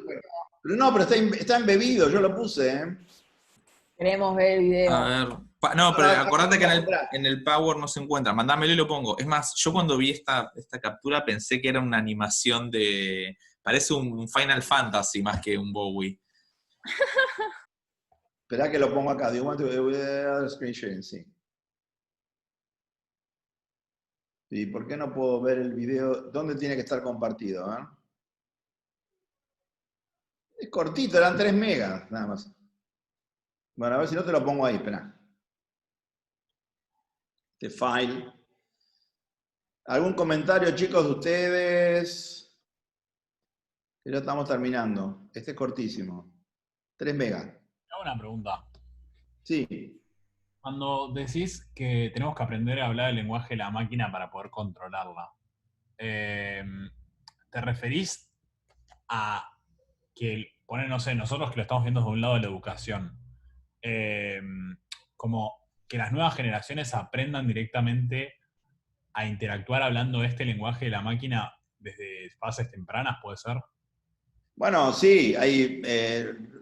no, pero está embebido, yo lo puse, ¿eh? Queremos ver el video. A ver. No, pero acordate que en el Power no se encuentra. Mandámelo y lo pongo. Es más, yo cuando vi esta captura pensé que era una animación de... Parece un Final Fantasy más que un Bowie. Esperá que lo pongo acá. Do you want to screen sharing? Sí. ¿Y por qué no puedo ver el video? ¿Dónde tiene que estar compartido? Es cortito, eran 3 megas, nada más. Bueno, a ver si no te lo pongo ahí, espera. Este file. ¿Algún comentario, chicos, de ustedes? Que ya estamos terminando. Este es cortísimo. 3 megas. Hago una pregunta. Sí. Cuando decís que tenemos que aprender a hablar el lenguaje de la máquina para poder controlarla, ¿te referís a que, no sé, nosotros que lo estamos viendo desde un lado de la educación, como que las nuevas generaciones aprendan directamente a interactuar hablando este lenguaje de la máquina desde fases tempranas, puede ser? Bueno, sí,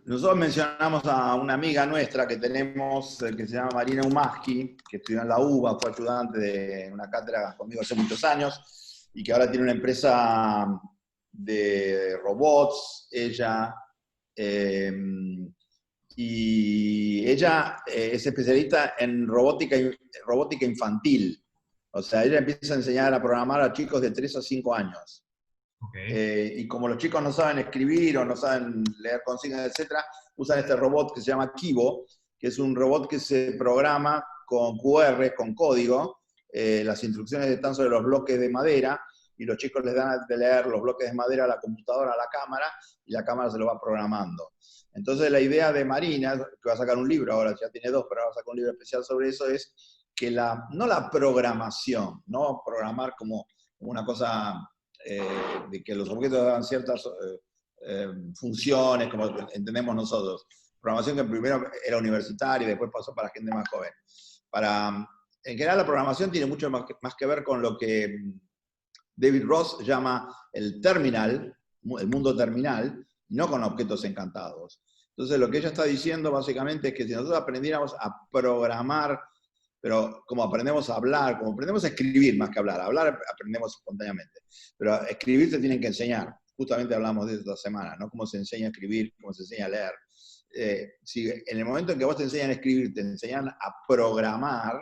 nosotros mencionamos a una amiga nuestra que tenemos, que se llama Marina Umaski, que estudió en la UBA, fue ayudante de una cátedra conmigo hace muchos años, y que ahora tiene una empresa de robots, y ella es especialista en robótica infantil. O sea, ella empieza a enseñar a programar a chicos de 3 a 5 años. Okay. Y como los chicos no saben escribir o no saben leer consignas, etc., usan este robot que se llama Kibo, que es un robot que se programa con QR, con código. Las instrucciones están sobre los bloques de madera, y los chicos les dan de leer los bloques de madera a la computadora, a la cámara, y la cámara se lo va programando. Entonces la idea de Marina, que va a sacar un libro ahora, ya tiene 2, pero va a sacar un libro especial sobre eso, es que no la programación, no programar como una cosa... de que los objetos hagan ciertas funciones, como entendemos nosotros. Programación que primero era universitaria y después pasó para gente más joven. En general, la programación tiene mucho más que ver con lo que David Ross llama el terminal, el mundo terminal, no con objetos encantados. Entonces, lo que ella está diciendo básicamente es que si nosotros aprendiéramos a programar, pero como aprendemos a hablar, como aprendemos a escribir más que hablar aprendemos espontáneamente, pero a escribir se tienen que enseñar. Justamente hablamos de eso esta semana, ¿no? Cómo se enseña a escribir, cómo se enseña a leer. Si en el momento en que vos te enseñan a escribir, te enseñan a programar,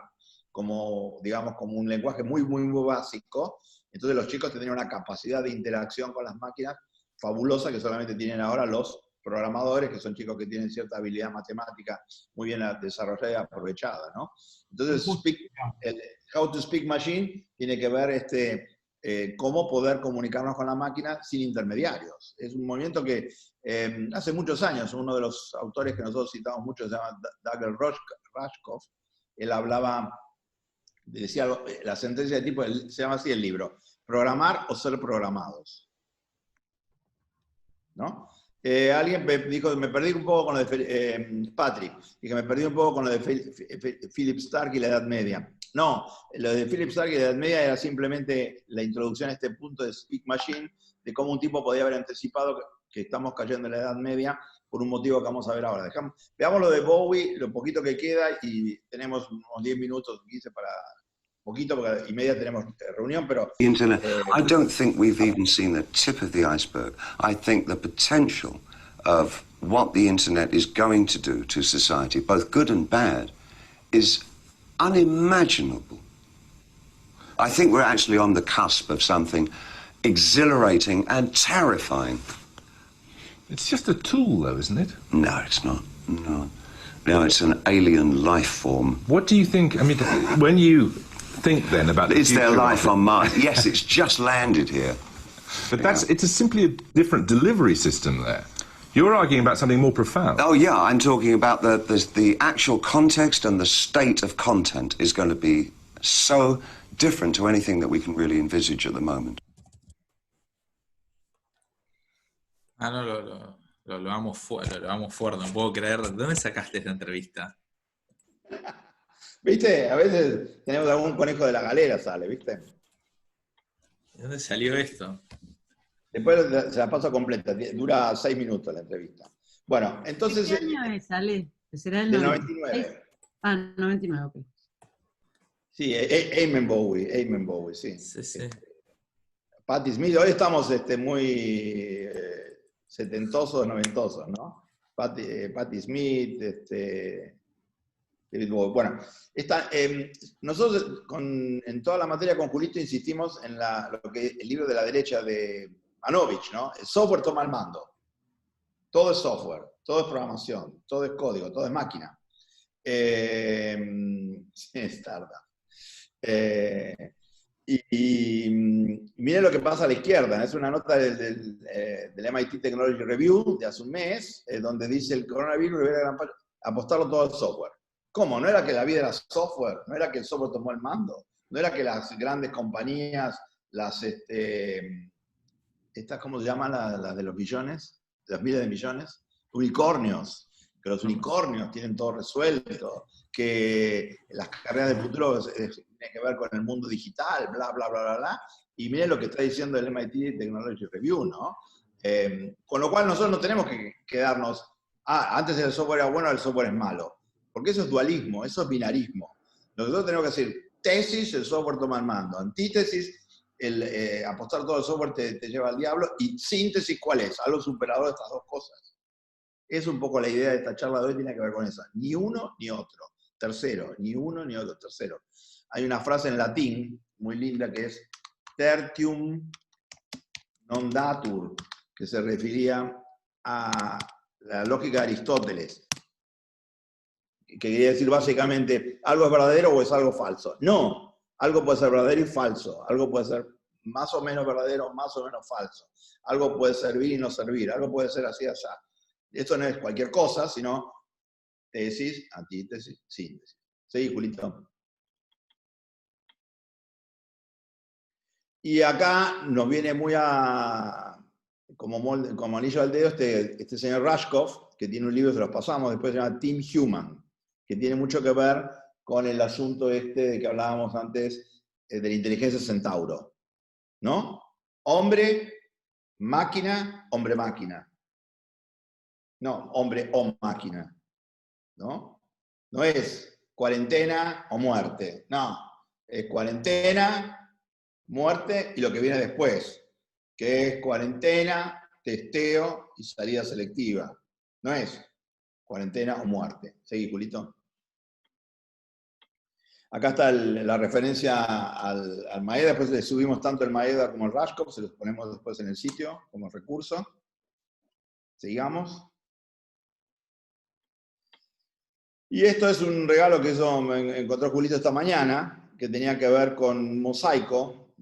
como, digamos, como un lenguaje muy, muy, muy básico, entonces los chicos tendrían una capacidad de interacción con las máquinas fabulosa que solamente tienen ahora los programadores, que son chicos que tienen cierta habilidad matemática muy bien desarrollada y aprovechada, ¿no? Entonces, How to Speak Machine tiene que ver cómo poder comunicarnos con la máquina sin intermediarios. Es un movimiento que hace muchos años, uno de los autores que nosotros citamos mucho se llama Douglas Rushkoff, él hablaba decía la sentencia de tipo, se llama así el libro, programar o ser programados. ¿No? Alguien me dijo, me perdí un poco con lo de Patrick, dije, me perdí un poco con lo de Philip Stark y la Edad Media. No, lo de Philip Stark y la Edad Media era simplemente la introducción a este punto de Speak Machine, de cómo un tipo podía haber anticipado que estamos cayendo en la Edad Media por un motivo que vamos a ver ahora. Veamos lo de Bowie, lo poquito que queda, y tenemos unos 10 minutos, 15 para... Poquito, porque y media tenemos reunión, pero... Internet. I don't think we've even seen the tip of the iceberg. I think the potential of what the internet is going to do to society, both good and bad, is unimaginable. I think we're actually on the cusp of something exhilarating and terrifying. It's just a tool, though, isn't it? No, it's not. No. No, it's an alien life form. What do you think? I mean, when you think then about the Is there future life on Mars? Yes, it's just landed here. But it's simply a different delivery system there. You're arguing about something more profound. Oh, yeah, I'm talking about the actual context, and the state of content is going to be so different to anything that we can really envisage at the moment. Ah, no, lo vamos fuerte, no puedo creer. ¿De dónde sacaste esta entrevista? ¿Viste? A veces tenemos algún conejo de la galera, sale, ¿viste? ¿De dónde salió esto? Después se la paso completa, dura 6 minutos la entrevista. Bueno, entonces... ¿Qué año es, Ale? ¿Será el del 99? Ah, 99, ok. Sí, Amen Bowie, sí. Sí. Patti Smith, hoy estamos muy setentosos, noventosos, ¿no? Patti Smith, David Bowie. Bueno, nosotros en toda la materia con Julito insistimos en el libro de la derecha de Manovich, ¿no? El software toma el mando. Todo es software, todo es programación, todo es código, todo es máquina. Es tarda. Y miren lo que pasa a la izquierda. Es una nota del MIT Technology Review de hace un mes, donde dice el coronavirus debería apostarlo todo al software. ¿Cómo? ¿No era que la vida era software? ¿No era que el software tomó el mando? ¿No era que las grandes compañías, estas, ¿cómo se llaman las de los billones? Las miles de millones. Unicornios. Que los unicornios tienen todo resuelto. Que las carreras del futuro tienen que ver con el mundo digital, bla, bla, bla, bla, bla. Y miren lo que está diciendo el MIT Technology Review, ¿no? Con lo cual nosotros no tenemos que quedarnos, antes el software era bueno, el software es malo. Porque eso es dualismo, eso es binarismo. Lo que nosotros tenemos que decir, tesis, el software toma el mando. Antítesis, apostar todo el software te lleva al diablo. Y síntesis, ¿cuál es? Algo superador de estas dos cosas. Es un poco la idea de esta charla de hoy, tiene que ver con esa. Ni uno ni otro. Tercero, ni uno ni otro. Tercero. Hay una frase en latín muy linda que es tertium non datur, que se refería a la lógica de Aristóteles, que quería decir básicamente, ¿algo es verdadero o es algo falso? No, algo puede ser verdadero y falso, algo puede ser más o menos verdadero, más o menos falso, algo puede servir y no servir, algo puede ser así y allá. Esto no es cualquier cosa, sino tesis, antítesis, síntesis. ¿Sí, Julito? Y acá nos viene muy como anillo al dedo este señor Rashkov, que tiene un libro, se los pasamos, después se llama Team Human, que tiene mucho que ver con el asunto de que hablábamos antes, de la inteligencia centauro. ¿No? Hombre, máquina, hombre-máquina. No, hombre o máquina. ¿No? No es cuarentena o muerte. No, es cuarentena, muerte y lo que viene después, que es cuarentena, testeo y salida selectiva. No es cuarentena o muerte. ¿Seguí, Julito? Acá está la referencia al Maeda, después le subimos tanto el Maeda como el Rashkov, se los ponemos después en el sitio como recurso. Sigamos. Y esto es un regalo que me encontró Julito esta mañana, que tenía que ver con un mosaico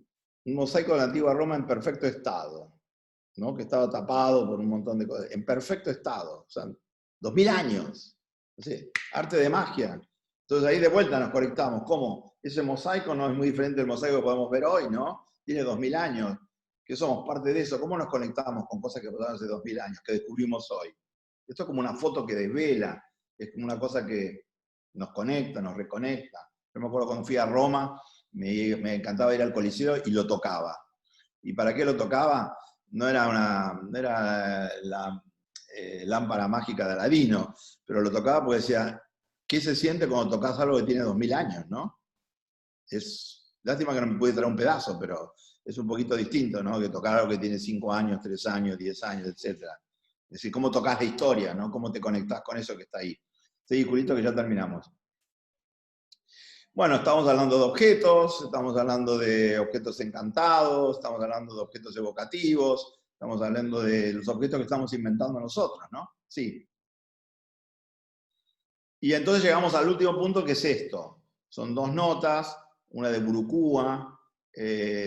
de la antigua Roma en perfecto estado, ¿no? Que estaba tapado por un montón de cosas, en perfecto estado, o sea, 2000 años, ¿sí? Arte de magia. Entonces ahí de vuelta nos conectamos, ¿cómo? ese mosaico no es muy diferente al mosaico que podemos ver hoy, ¿no? Tiene 2000 años, que somos parte de eso. ¿Cómo nos conectamos con cosas que pasaron hace 2000 años, que descubrimos hoy? Esto es como una foto que desvela, es como una cosa que nos conecta, nos reconecta. Yo me acuerdo cuando fui a Roma, me encantaba ir al Coliseo y lo tocaba. ¿Y para qué lo tocaba? No era la lámpara mágica de Aladino, pero lo tocaba porque decía, ¿qué se siente cuando tocas algo que tiene 2000 años, no? Es lástima que no me pude traer un pedazo, pero es un poquito distinto, ¿no? Que tocar algo que tiene 5 años, 3 años, 10 años, etc. Es decir, cómo tocas la historia, ¿no? Cómo te conectás con eso que está ahí. Sí, Julito, que ya terminamos. Bueno, estamos hablando de objetos, estamos hablando de objetos encantados, estamos hablando de objetos evocativos, estamos hablando de los objetos que estamos inventando nosotros, ¿no? Sí. Y entonces llegamos al último punto, que es esto. Son 2 notas, una de Burucúa,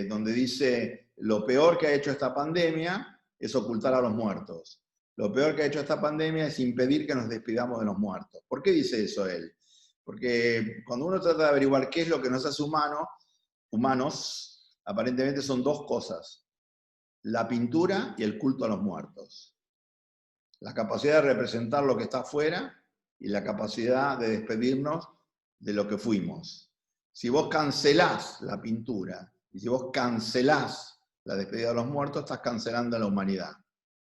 donde dice, lo peor que ha hecho esta pandemia es ocultar a los muertos. Lo peor que ha hecho esta pandemia es impedir que nos despidamos de los muertos. ¿Por qué dice eso él? Porque cuando uno trata de averiguar qué es lo que nos hace humanos, aparentemente son 2 cosas. La pintura y el culto a los muertos. La capacidad de representar lo que está afuera y la capacidad de despedirnos de lo que fuimos. Si vos cancelás la pintura y si vos cancelás la despedida de los muertos, estás cancelando a la humanidad.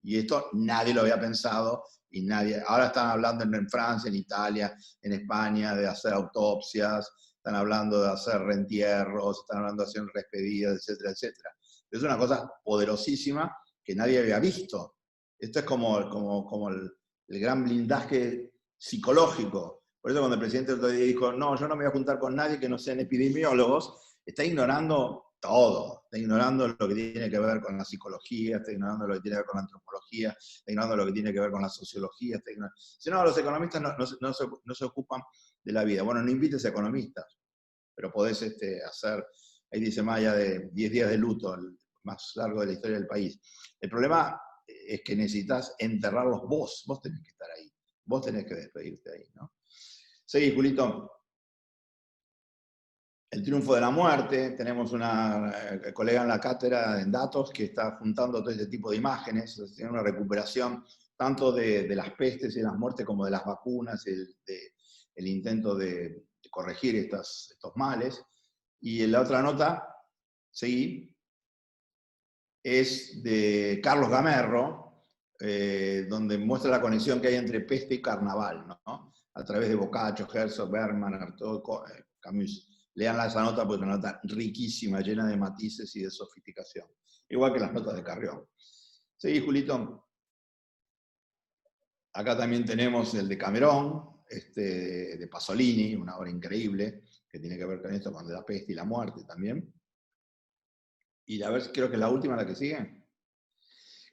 Y esto nadie lo había pensado y nadie. Ahora están hablando en Francia, en Italia, en España de hacer autopsias, están hablando de hacer reentierros, están hablando de hacer despedidas, etcétera, etcétera. Es una cosa poderosísima que nadie había visto. Esto es como el gran blindaje psicológico. Por eso cuando el presidente el otro día dijo, no, yo no me voy a juntar con nadie que no sean epidemiólogos, está ignorando todo. Está ignorando lo que tiene que ver con la psicología, está ignorando lo que tiene que ver con la antropología, está ignorando lo que tiene que ver con la sociología. Si no, los economistas no se ocupan de la vida. Bueno, no invites a economistas, pero podés hacer, ahí dice Maya, de 10 días de luto, el más largo de la historia del país. El problema es que necesitas enterrarlos vos tenés que estar ahí, vos tenés que despedirte ahí, ¿no? Seguí, Julito. El triunfo de la muerte, tenemos una colega en la cátedra en datos que está juntando todo este tipo de imágenes, tiene una recuperación tanto de las pestes y las muertes como de las vacunas, el intento de corregir estos males. Y en la otra nota, seguí, es de Carlos Gamerro, donde muestra la conexión que hay entre peste y carnaval, ¿no? A través de Boccaccio, Herzog, Bergman, Artaud, Camus. Lean esa nota porque es una nota riquísima, llena de matices y de sofisticación. Igual que las notas de Carrión. Seguí, Julito. Acá también tenemos el de Camerón, de Pasolini, una obra increíble, que tiene que ver con esto, con la peste y la muerte también. Y a ver, creo que es la última la que sigue.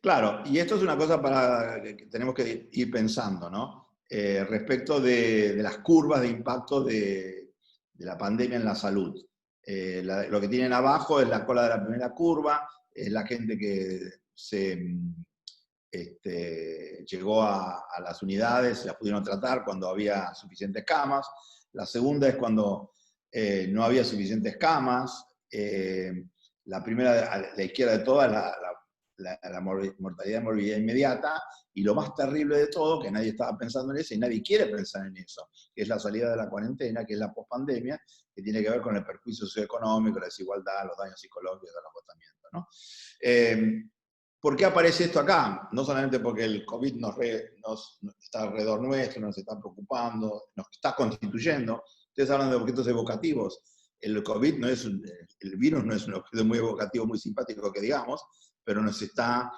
Claro, y esto es una cosa que tenemos que ir pensando, ¿no? Respecto de las curvas de impacto de la pandemia en la salud. Lo que tienen abajo es la cola de la primera curva, es la gente que llegó a las unidades, las pudieron tratar cuando había suficientes camas. La segunda es cuando no había suficientes camas. La primera, a la izquierda de todas, la mortalidad y morbidad inmediata, y lo más terrible de todo, que nadie estaba pensando en eso, y nadie quiere pensar en eso, que es la salida de la cuarentena, que es la pospandemia, que tiene que ver con el perjuicio socioeconómico, la desigualdad, los daños psicológicos, el agotamiento, ¿no? ¿Por qué aparece esto acá? No solamente porque el COVID nos está alrededor nuestro, nos está preocupando, nos está constituyendo. Ustedes hablan de objetos evocativos. El COVID el virus no es un objeto muy evocativo, muy simpático que digamos, pero nos está,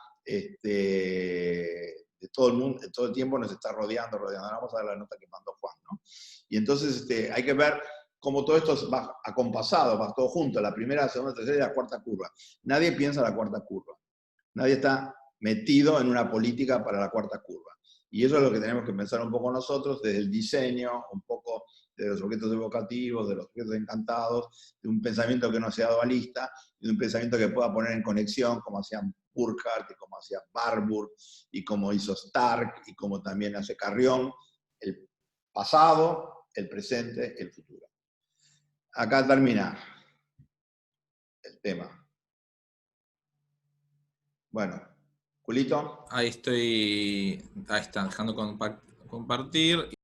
todo el tiempo nos está rodeando. Vamos a ver la nota que mandó Juan, ¿no? Y entonces hay que ver cómo todo esto va acompasado, va todo junto, la primera, la segunda, la tercera y la cuarta curva. Nadie piensa en la cuarta curva. Nadie está metido en una política para la cuarta curva. Y eso es lo que tenemos que pensar un poco nosotros, desde el diseño, un poco de los objetos evocativos, de los objetos encantados, de un pensamiento que no sea dualista, de un pensamiento que pueda poner en conexión, como hacía Burkhardt, y como hacía Warburg, y como hizo Stark, y como también hace Carrión, el pasado, el presente, el futuro. acá termina el tema. Bueno, Julito. Ahí estoy. Ahí está, dejando compartir.